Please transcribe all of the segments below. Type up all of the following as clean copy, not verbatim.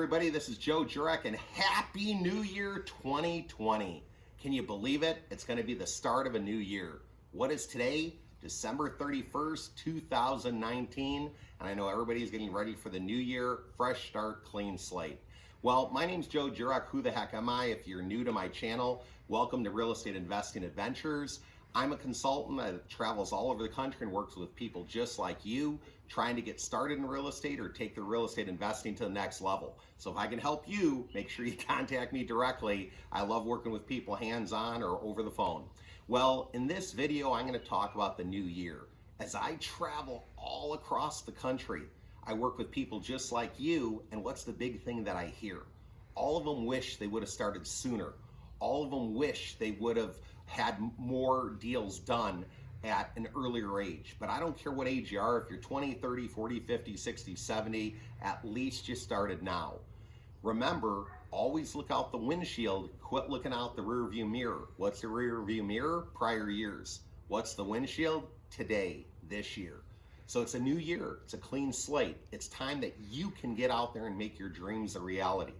everybody, this is Jurek, and Happy New Year 2020. Can you believe it? It's going to be the start of a new year. What is today? December 31st, 2019, and I know everybody's getting ready for the new year, fresh start, clean slate. Well, my name's Jurek. Who the heck am I? If you're new to my channel, welcome to Real Estate Investing Adventures. I'm a consultant that travels all over the country and works with people just like you, trying to get started in real estate or take their real estate investing to the next level. So if I can help you, make sure you contact me directly. I love working with people hands-on or over the phone. Well, in this video, I'm going to talk about the new year. As I travel all across the country, I work with people just like you, and what's the big thing that I hear? All of them wish they would have started sooner. All of them wish they would have had more deals done at an earlier age. But I don't care what age you are, if you're 20, 30, 40, 50, 60, 70, at least you started now. Remember, always look out the windshield, quit looking out the rear view mirror. What's the rear view mirror? Prior years. What's the windshield? Today, this year. So it's a new year, it's a clean slate. It's time that you can get out there and make your dreams a reality.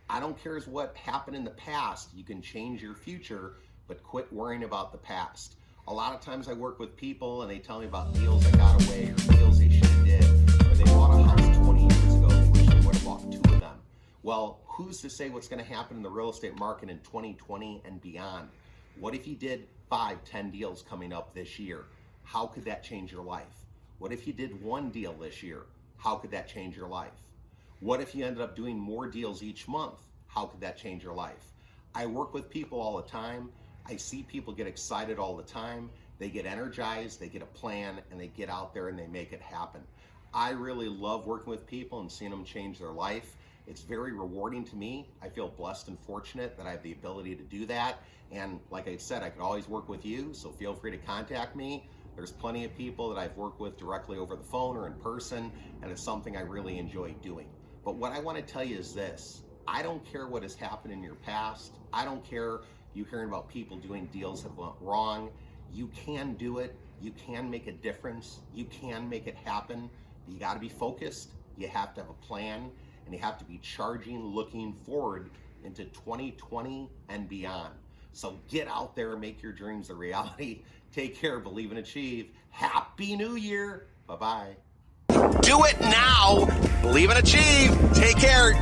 I don't care what happened in the past, you can change your future, but quit worrying about the past. A lot of times I work with people and they tell me about deals that got away or deals they should have did, or they bought a house 20 years ago and wish they would have bought two of them. Well, who's to say what's going to happen in the real estate market in 2020 and beyond? What if you did 5, 10 deals coming up this year? How could that change your life? What if you did one deal this year? How could that change your life? What if you ended up doing more deals each month? How could that change your life? I work with people all the time. I see people get excited all the time. They get energized, they get a plan, and they get out there and they make it happen. I really love working with people and seeing them change their life. It's very rewarding to me. I feel blessed and fortunate that I have the ability to do that. And like I said, I could always work with you, so feel free to contact me. There's plenty of people that I've worked with directly over the phone or in person, and it's something I really enjoy doing. But what I want to tell you is this. I don't care what has happened in your past. I don't care you hearing about people doing deals that went wrong. You can do it. You can make a difference. You can make it happen. You got to be focused. You have to have a plan, and you have to be charging, looking forward into 2020 and beyond. So get out there and make your dreams a reality. Take care, believe and achieve. Happy New Year. Bye-bye. Do it now. Believe and achieve. Take care.